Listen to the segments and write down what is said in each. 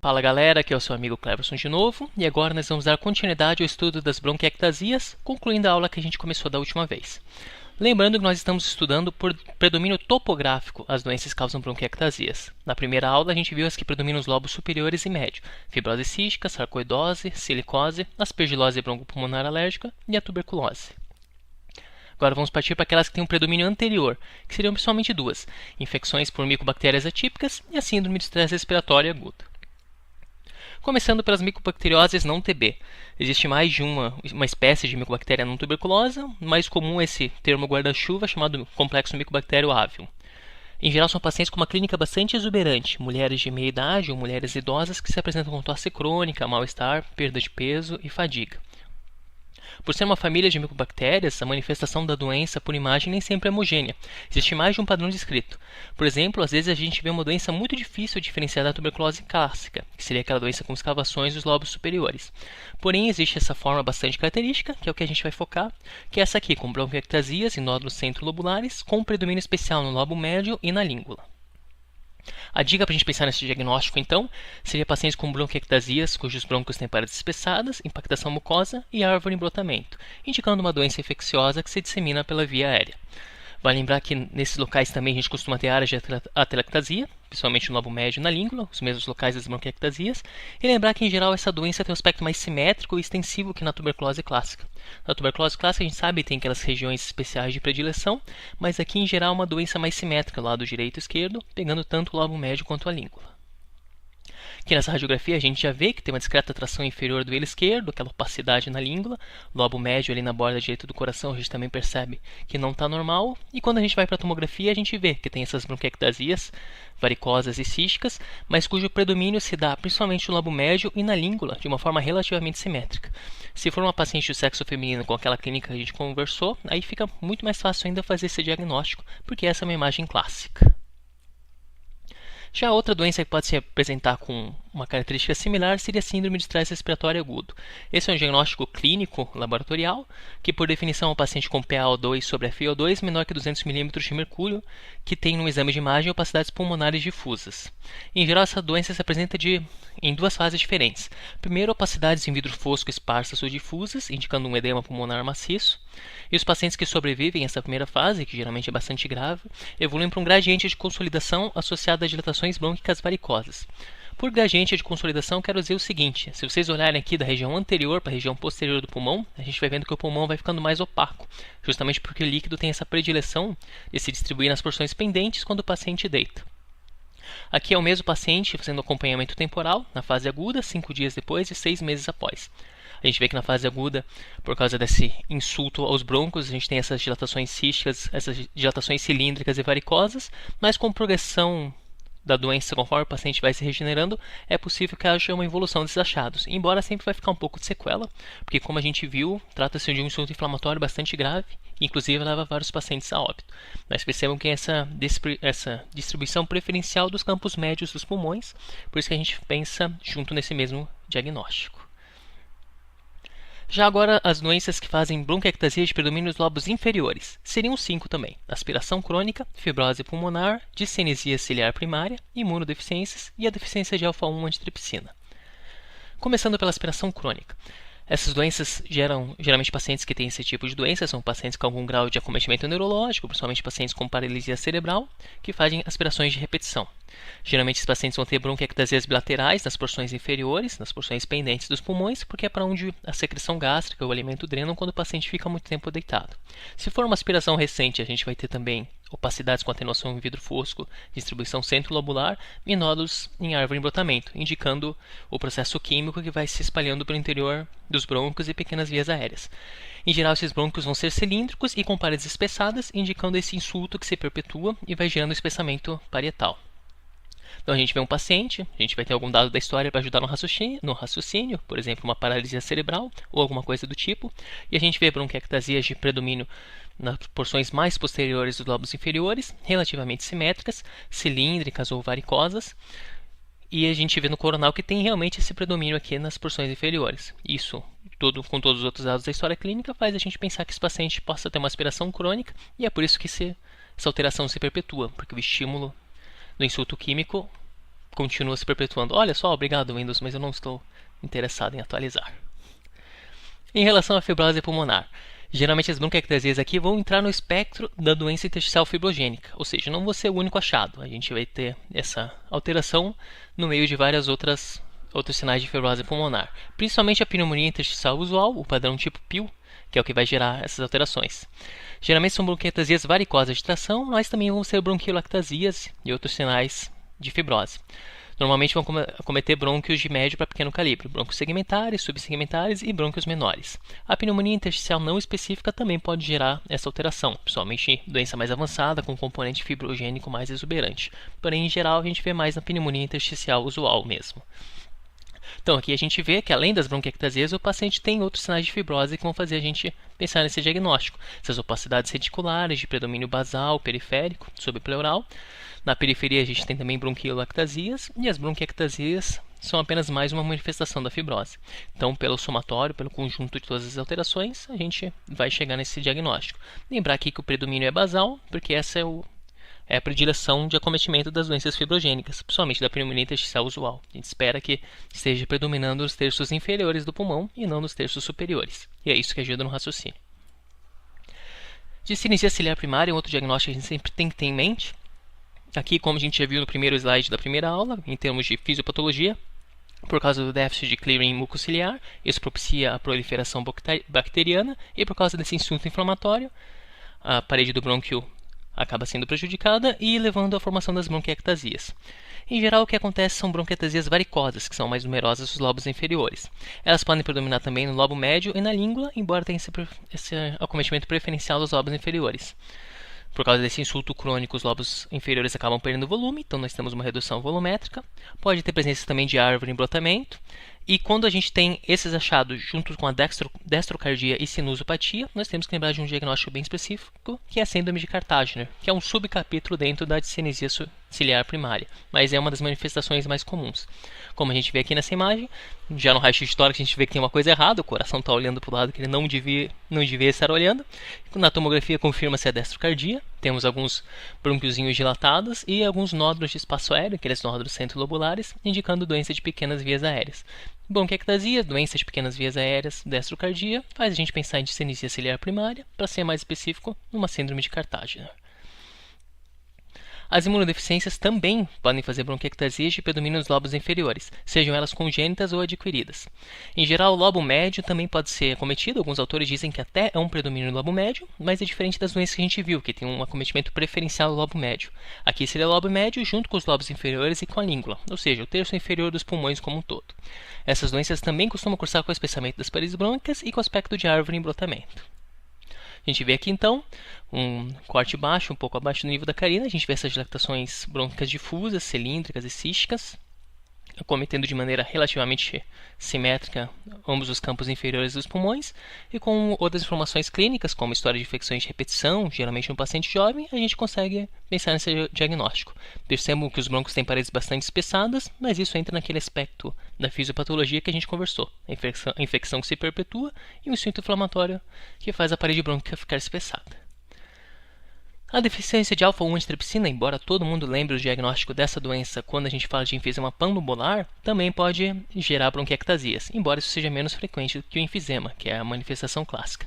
Fala galera, aqui é o seu amigo Cleverson de novo, e agora nós vamos dar continuidade ao estudo das bronquiectasias, concluindo a aula que a gente começou da última vez. Lembrando que nós estamos estudando por predomínio topográfico as doenças que causam bronquiectasias. Na primeira aula a gente viu as que predominam os lobos superiores e médio, fibrose cística, sarcoidose, silicose, aspergilose broncopulmonar alérgica e a tuberculose. Agora vamos partir para aquelas que têm um predomínio anterior, que seriam principalmente duas, infecções por micobactérias atípicas e a síndrome de estresse respiratório agudo. Começando pelas micobacterioses não TB. Existe mais de uma espécie de micobactéria não tuberculosa, mais comum esse termo guarda-chuva chamado complexo micobactério avium. Em geral são pacientes com uma clínica bastante exuberante, mulheres de meia idade ou mulheres idosas que se apresentam com tosse crônica, mal-estar, perda de peso e fadiga. Por ser uma família de micobactérias, a manifestação da doença por imagem nem sempre é homogênea. Existe mais de um padrão descrito. Por exemplo, às vezes a gente vê uma doença muito difícil de diferenciar da tuberculose clássica, que seria aquela doença com escavações dos lobos superiores. Porém, existe essa forma bastante característica, que é o que a gente vai focar, que é essa aqui, com bronquiectasias e nódulos centrolobulares, com predomínio especial no lobo médio e na língula. A dica para a gente pensar nesse diagnóstico, então, seria pacientes com bronquiectasias cujos brônquios têm paredes espessadas, impactação mucosa e árvore em brotamento, indicando uma doença infecciosa que se dissemina pela via aérea. Vale lembrar que nesses locais também a gente costuma ter áreas de atelectasia, principalmente no lobo médio e na língula, os mesmos locais das bronquiectasias, e lembrar que em geral essa doença tem um aspecto mais simétrico e extensivo que na tuberculose clássica. Na tuberculose clássica a gente sabe que tem aquelas regiões especiais de predileção, mas aqui em geral é uma doença mais simétrica, lado direito e esquerdo, pegando tanto o lobo médio quanto a língula. Aqui nessa radiografia a gente já vê que tem uma discreta tração inferior do velo esquerdo, aquela opacidade na língula, lobo médio ali na borda direita do coração a gente também percebe que não está normal, e quando a gente vai para a tomografia a gente vê que tem essas bronquiectasias varicosas e císticas, mas cujo predomínio se dá principalmente no lobo médio e na língula, de uma forma relativamente simétrica. Se for uma paciente do sexo feminino com aquela clínica que a gente conversou, aí fica muito mais fácil ainda fazer esse diagnóstico, porque essa é uma imagem clássica. Já outra doença que pode se apresentar com uma característica similar seria a síndrome de estresse respiratório agudo. Esse é um diagnóstico clínico laboratorial, que por definição é um paciente com PaO2 sobre FiO2 menor que 200 mm de mercúrio, que tem no exame de imagem opacidades pulmonares difusas. Em geral, essa doença se apresenta em duas fases diferentes. Primeiro, opacidades em vidro fosco esparsas ou difusas, indicando um edema pulmonar maciço. E os pacientes que sobrevivem a essa primeira fase, que geralmente é bastante grave, evoluem para um gradiente de consolidação associado a dilatações brônquicas varicosas. Por gradiente de consolidação, quero dizer o seguinte: se vocês olharem aqui da região anterior para a região posterior do pulmão, a gente vai vendo que o pulmão vai ficando mais opaco, justamente porque o líquido tem essa predileção de se distribuir nas porções pendentes quando o paciente deita. Aqui é o mesmo paciente fazendo acompanhamento temporal, na fase aguda, 5 dias depois e 6 meses após. A gente vê que na fase aguda, por causa desse insulto aos brônquios, a gente tem essas dilatações císticas, essas dilatações cilíndricas e varicosas, mas com progressão da doença, conforme o paciente vai se regenerando, é possível que haja uma evolução desses achados, embora sempre vai ficar um pouco de sequela, porque como a gente viu, trata-se de um insulto inflamatório bastante grave, que inclusive leva vários pacientes a óbito. Mas percebam que essa distribuição preferencial dos campos médios dos pulmões, por isso que a gente pensa junto nesse mesmo diagnóstico. Já agora, as doenças que fazem bronquiectasia de predomínio nos lobos inferiores seriam 5 também: aspiração crônica, fibrose pulmonar, discinesia ciliar primária, imunodeficiências e a deficiência de alfa-1 antitripsina. Começando pela aspiração crônica. Essas doenças geram geralmente pacientes que têm esse tipo de doença, são pacientes com algum grau de acometimento neurológico, principalmente pacientes com paralisia cerebral, que fazem aspirações de repetição. Geralmente esses pacientes vão ter bronquiectasias bilaterais nas porções inferiores, nas porções pendentes dos pulmões, porque é para onde a secreção gástrica ou o alimento drenam quando o paciente fica muito tempo deitado. Se for uma aspiração recente, a gente vai ter também opacidades com atenuação em vidro fosco, distribuição centrolobular e nódulos em árvore em brotamento, indicando o processo químico que vai se espalhando pelo interior dos brônquios e pequenas vias aéreas. Em geral, esses brônquios vão ser cilíndricos e com paredes espessadas, indicando esse insulto que se perpetua e vai gerando espessamento parietal. Então a gente vê um paciente, a gente vai ter algum dado da história para ajudar no raciocínio, por exemplo, uma paralisia cerebral ou alguma coisa do tipo, e a gente vê bronquiectasias de predomínio nas porções mais posteriores dos lobos inferiores, relativamente simétricas, cilíndricas ou varicosas, e a gente vê no coronal que tem realmente esse predomínio aqui nas porções inferiores. Isso, com todos os outros dados da história clínica, faz a gente pensar que esse paciente possa ter uma aspiração crônica, e é por isso que essa alteração se perpetua, porque o estímulo do insulto químico continua se perpetuando. Olha só, obrigado Windows, mas eu não estou interessado em atualizar. Em relação à fibrose pulmonar, geralmente as bronquiectasias aqui vão entrar no espectro da doença intersticial fibrogênica, ou seja, não vou ser o único achado. A gente vai ter essa alteração no meio de várias outros sinais de fibrose pulmonar, principalmente a pneumonia intersticial usual, o padrão tipo PIL, que é o que vai gerar essas alterações. Geralmente são bronquiectasias varicosas de tração, mas também vão ser bronquiolactasias e outros sinais de fibrose. Normalmente vão acometer brônquios de médio para pequeno calibre, brônquios segmentares, subsegmentares e brônquios menores. A pneumonia intersticial não específica também pode gerar essa alteração, principalmente doença mais avançada com componente fibrogênico mais exuberante. Porém, em geral, a gente vê mais na pneumonia intersticial usual mesmo. Então, aqui a gente vê que, além das bronquiectasias, o paciente tem outros sinais de fibrose que vão fazer a gente pensar nesse diagnóstico. Essas opacidades reticulares de predomínio basal, periférico, subpleural. Na periferia, a gente tem também bronquiolactasias, e as bronquiectasias são apenas mais uma manifestação da fibrose. Então, pelo somatório, pelo conjunto de todas as alterações, a gente vai chegar nesse diagnóstico. Lembrar aqui que o predomínio é basal, porque essa é a predileção de acometimento das doenças fibrogênicas, principalmente da pneumonia intersticial usual. A gente espera que esteja predominando nos terços inferiores do pulmão e não nos terços superiores. E é isso que ajuda no raciocínio. Discinesia ciliar primária é um outro diagnóstico que a gente sempre tem que ter em mente. Aqui, como a gente já viu no primeiro slide da primeira aula, em termos de fisiopatologia, por causa do déficit de clearing mucociliar, isso propicia a proliferação bacteriana, e por causa desse insulto inflamatório, a parede do brônquio acaba sendo prejudicada e levando à formação das bronquiectasias. Em geral, o que acontece são bronquiectasias varicosas, que são mais numerosas nos lobos inferiores. Elas podem predominar também no lobo médio e na língua, embora tenha esse acometimento preferencial dos lobos inferiores. Por causa desse insulto crônico, os lobos inferiores acabam perdendo volume, então nós temos uma redução volumétrica. Pode ter presença também de árvore em brotamento. E quando a gente tem esses achados junto com a destrocardia e sinusopatia, nós temos que lembrar de um diagnóstico bem específico, que é a síndrome de Cartaginer, que é um subcapítulo dentro da discinesia ciliar primária, mas é uma das manifestações mais comuns. Como a gente vê aqui nessa imagem, já no raio-x de tórax a gente vê que tem uma coisa errada, o coração está olhando para o lado que ele não devia estar olhando. Na tomografia confirma-se a destrocardia, temos alguns bronquiozinhos dilatados e alguns nódulos de espaço aéreo, aqueles nódulos centrolobulares, indicando doença de pequenas vias aéreas. Bronquiectasia, doença de pequenas vias aéreas, destrocardia, faz a gente pensar em discinesia ciliar primária, para ser mais específico, numa síndrome de Cartaginer. As imunodeficiências também podem fazer bronquiectasias de predomínio nos lobos inferiores, sejam elas congênitas ou adquiridas. Em geral, o lobo médio também pode ser acometido, alguns autores dizem que até é um predomínio no lobo médio, mas é diferente das doenças que a gente viu, que tem um acometimento preferencial do lobo médio. Aqui seria o lobo médio junto com os lobos inferiores e com a língula, ou seja, o terço inferior dos pulmões como um todo. Essas doenças também costumam cursar com o espessamento das paredes brônicas e com o aspecto de árvore em brotamento. A gente vê aqui então um corte baixo, um pouco abaixo do nível da carina. A gente vê essas dilatações brônicas difusas, cilíndricas e císticas, acometendo de maneira relativamente simétrica ambos os campos inferiores dos pulmões, e com outras informações clínicas, como história de infecções de repetição, geralmente no paciente jovem, a gente consegue pensar nesse diagnóstico. Percebam que os brônquios têm paredes bastante espessadas, mas isso entra naquele aspecto da fisiopatologia que a gente conversou, a infecção que se perpetua e o insuto inflamatório que faz a parede brônquica ficar espessada. A deficiência de alfa-1 antitripsina, embora todo mundo lembre o diagnóstico dessa doença quando a gente fala de enfisema panlobular, também pode gerar bronquiectasias, embora isso seja menos frequente do que o enfisema, que é a manifestação clássica.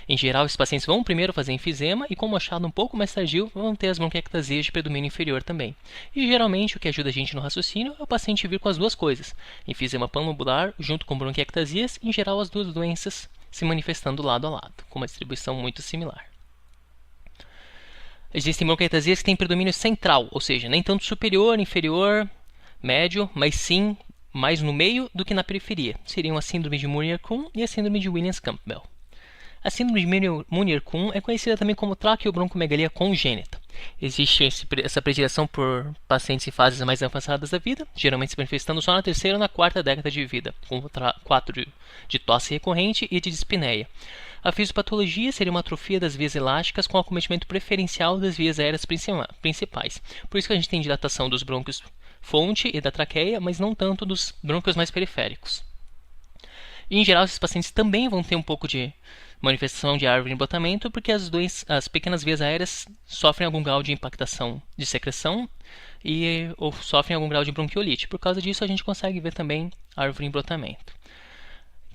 Em geral, esses pacientes vão primeiro fazer enfisema e, como achado um pouco mais tardio, vão ter as bronquiectasias de predomínio inferior também. E geralmente o que ajuda a gente no raciocínio é o paciente vir com as duas coisas, enfisema panlobular junto com bronquiectasias, em geral as duas doenças se manifestando lado a lado, com uma distribuição muito similar. Existem bronquiectasias que têm predomínio central, ou seja, nem tanto superior, inferior, médio, mas sim mais no meio do que na periferia. Seriam a síndrome de Muir-Kuhn e a síndrome de Williams-Campbell. A síndrome de Muir-Kuhn é conhecida também como traqueobroncomegalia congênita. Existe essa predileção por pacientes em fases mais avançadas da vida, geralmente se manifestando só na terceira ou na quarta década de vida, com quadro de tosse recorrente e de dispneia. A fisiopatologia seria uma atrofia das vias elásticas com acometimento preferencial das vias aéreas principais. Por isso que a gente tem dilatação dos brônquios fonte e da traqueia, mas não tanto dos brônquios mais periféricos. E, em geral, esses pacientes também vão ter um pouco de manifestação de árvore de embotamento, porque as pequenas vias aéreas sofrem algum grau de impactação de secreção ou sofrem algum grau de bronquiolite. Por causa disso, a gente consegue ver também árvore de embotamento.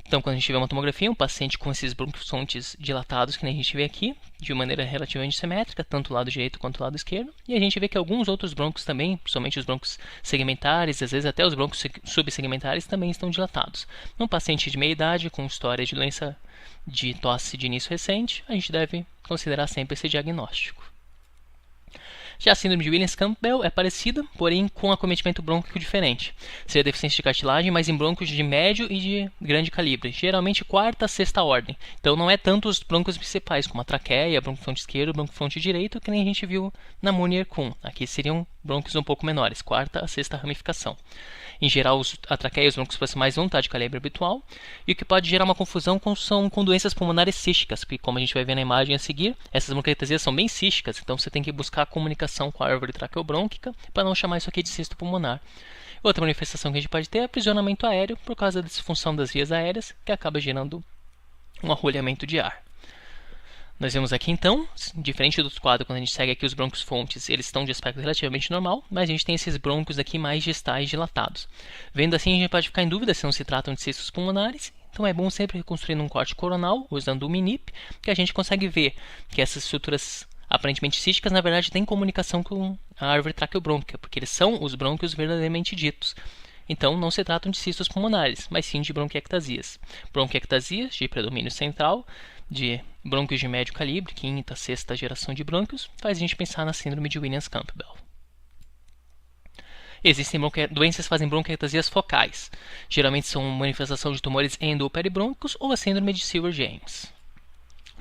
Então, quando a gente vê uma tomografia, um paciente com esses bronquiosfontes dilatados, que nem a gente vê aqui, de maneira relativamente simétrica, tanto o lado direito quanto o lado esquerdo, e a gente vê que alguns outros broncos também, principalmente os broncos segmentares, às vezes até os broncos subsegmentares, também estão dilatados. Num paciente de meia idade, com história de doença de tosse de início recente, a gente deve considerar sempre esse diagnóstico. Já a síndrome de Williams-Campbell é parecida, porém com acometimento brônquico diferente. Seria deficiência de cartilagem, mas em brônquios de médio e de grande calibre, geralmente quarta a sexta ordem. Então não é tanto os brônquios principais, como a traqueia, bronquifronte esquerdo, bronquifronte direito, que nem a gente viu na Munier-Kuhn. Aqui seriam brônquios um pouco menores, quarta a sexta ramificação. Em geral, a traqueia e os brônquios proximais vão estar de calibre habitual, e o que pode gerar uma confusão são com doenças pulmonares císticas, porque como a gente vai ver na imagem a seguir, essas bronquiectasias são bem císticas, então você tem que buscar a comunicação com a árvore traqueobrônquica para não chamar isso aqui de cisto pulmonar. Outra manifestação que a gente pode ter é aprisionamento aéreo por causa da disfunção das vias aéreas, que acaba gerando um arrolhamento de ar. Nós vemos aqui então, diferente do quadro, quando a gente segue aqui os brônquios fontes, eles estão de aspecto relativamente normal, mas a gente tem esses brônquios aqui mais gestais dilatados. Vendo assim, a gente pode ficar em dúvida se não se tratam de cistos pulmonares, então é bom sempre reconstruir um corte coronal, usando o MINIP, que a gente consegue ver que essas estruturas aparentemente císticas, na verdade, têm comunicação com a árvore traqueobrônquica, porque eles são os brônquios verdadeiramente ditos. Então, não se tratam de cistos pulmonares, mas sim de bronquiectasias. Bronquiectasias de predomínio central, de brônquios de médio calibre, quinta, sexta geração de brônquios, faz a gente pensar na síndrome de Williams-Campbell. Existem doenças que fazem bronquiectasias focais. Geralmente são manifestação de tumores endoperibrônquicos ou a síndrome de Silver-James.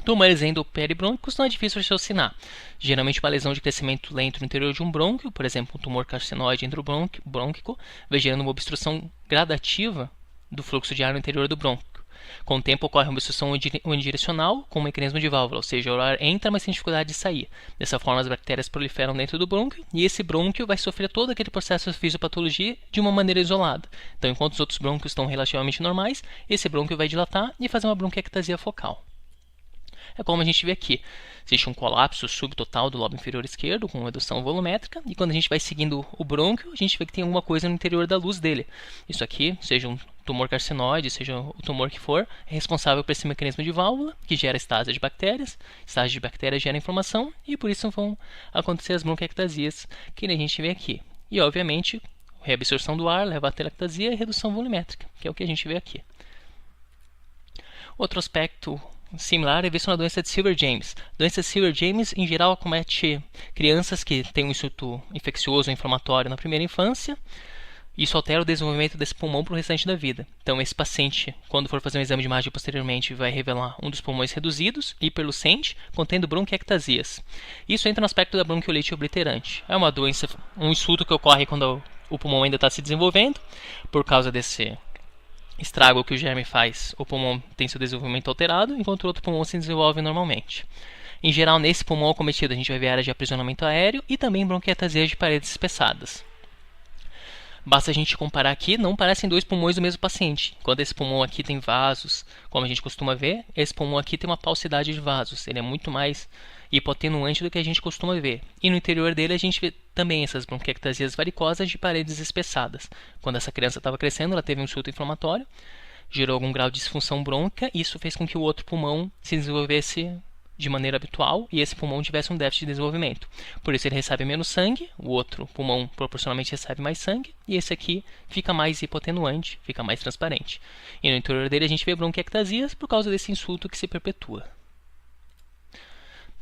Tumores endoperibrônquicos não é difícil de raciocinar. Geralmente uma lesão de crescimento lento no interior de um brônquio, por exemplo, um tumor carcinoide endobronquico, vai gerando uma obstrução gradativa do fluxo de ar no interior do brônquio. Com o tempo ocorre uma obstrução unidirecional com um mecanismo de válvula, ou seja, o ar entra, mas tem dificuldade de sair. Dessa forma, as bactérias proliferam dentro do brônquio e esse brônquio vai sofrer todo aquele processo de fisiopatologia de uma maneira isolada. Então, enquanto os outros brônquios estão relativamente normais, esse brônquio vai dilatar e fazer uma bronquiectasia focal. É como a gente vê aqui. Existe um colapso subtotal do lobo inferior esquerdo, com redução volumétrica, e quando a gente vai seguindo o brônquio, a gente vê que tem alguma coisa no interior da luz dele. Isso aqui, seja um tumor carcinoide, seja o tumor que for, é responsável por esse mecanismo de válvula, que gera estase de bactérias. Estase de bactérias gera inflamação, e por isso vão acontecer as bronquiectasias, que a gente vê aqui. E, obviamente, reabsorção do ar leva a telectasia e redução volumétrica, que é o que a gente vê aqui. Outro aspecto similar é visto na doença de Silver-James. A doença de Silver-James, em geral, acomete crianças que têm um insulto infeccioso ou inflamatório na primeira infância. Isso altera o desenvolvimento desse pulmão para o restante da vida. Então, esse paciente, quando for fazer um exame de imagem posteriormente, vai revelar um dos pulmões reduzidos, hiperlucente, contendo bronquiectasias. Isso entra no aspecto da bronquiolite obliterante. É uma doença, um insulto que ocorre quando o pulmão ainda está se desenvolvendo, por causa desse estrago que o germe faz, o pulmão tem seu desenvolvimento alterado, enquanto o outro pulmão se desenvolve normalmente. Em geral, nesse pulmão acometido, a gente vai ver áreas de aprisionamento aéreo e também bronquiectasias de paredes espessadas. Basta a gente comparar aqui, não parecem dois pulmões do mesmo paciente. Quando esse pulmão aqui tem vasos, como a gente costuma ver, esse pulmão aqui tem uma paucidade de vasos. Ele é muito mais hipotenuante do que a gente costuma ver. E no interior dele a gente vê também essas bronquiectasias varicosas de paredes espessadas. Quando essa criança estava crescendo, ela teve um insulto inflamatório, gerou algum grau de disfunção brônquica, e isso fez com que o outro pulmão se desenvolvesse de maneira habitual e esse pulmão tivesse um déficit de desenvolvimento. Por isso ele recebe menos sangue, o outro pulmão proporcionalmente recebe mais sangue, e esse aqui fica mais hipotenuante, fica mais transparente. E no interior dele a gente vê bronquiectasias por causa desse insulto que se perpetua.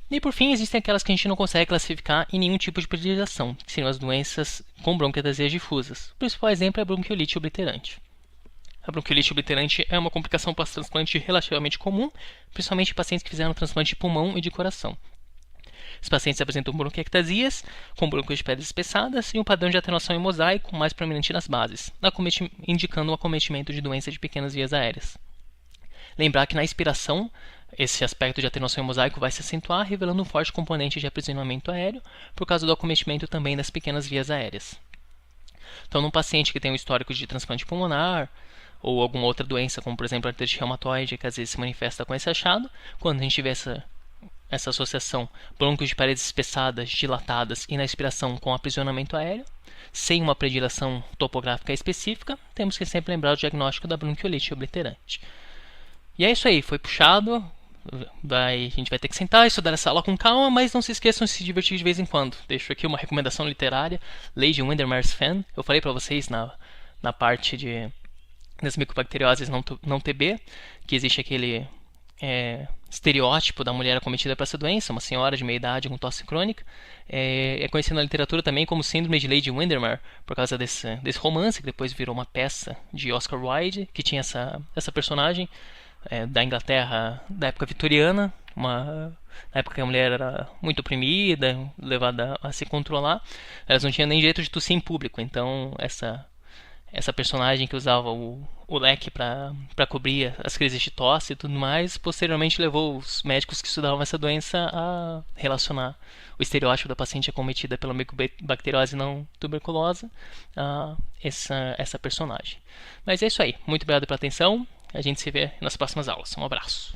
E por fim, existem aquelas que a gente não consegue classificar em nenhum tipo de periodização, que seriam as doenças com bronquiectasias difusas. O principal exemplo é a bronquiolite obliterante. A bronquiolite obliterante é uma complicação pós-transplante relativamente comum, principalmente em pacientes que fizeram transplante de pulmão e de coração. Os pacientes apresentam bronquiectasias, com brônquios de pedras espessadas e um padrão de atenuação em mosaico mais prominente nas bases, indicando o acometimento de doença de pequenas vias aéreas. Lembrar que na expiração, esse aspecto de atenuação em mosaico vai se acentuar, revelando um forte componente de aprisionamento aéreo, por causa do acometimento também das pequenas vias aéreas. Então, num paciente que tem um histórico de transplante pulmonar, ou alguma outra doença, como por exemplo a artrite reumatoide, que às vezes se manifesta com esse achado. Quando a gente vê essa associação brônquios de paredes espessadas, dilatadas e na expiração com aprisionamento aéreo, sem uma predileção topográfica específica, temos que sempre lembrar o diagnóstico da bronquiolite obliterante. E é isso aí, foi puxado. A gente vai ter que sentar e estudar essa aula com calma, mas não se esqueçam de se divertir de vez em quando. Deixo aqui uma recomendação literária, Lady Windermere's Fan. Eu falei para vocês na parte das micobacterioses não TB, que existe aquele estereótipo da mulher acometida por essa doença, uma senhora de meia idade com tosse crônica. É conhecido na literatura também como síndrome de Lady Windermere, por causa desse romance, que depois virou uma peça de Oscar Wilde, que tinha essa personagem da Inglaterra da época vitoriana, na época que a mulher era muito oprimida, levada a se controlar. Elas não tinham nem jeito de tossir em público, então essa personagem que usava o leque para cobrir as crises de tosse e tudo mais, posteriormente levou os médicos que estudavam essa doença a relacionar o estereótipo da paciente acometida pela micobacteriose não tuberculosa a essa personagem. Mas é isso aí, muito obrigado pela atenção, a gente se vê nas próximas aulas, um abraço.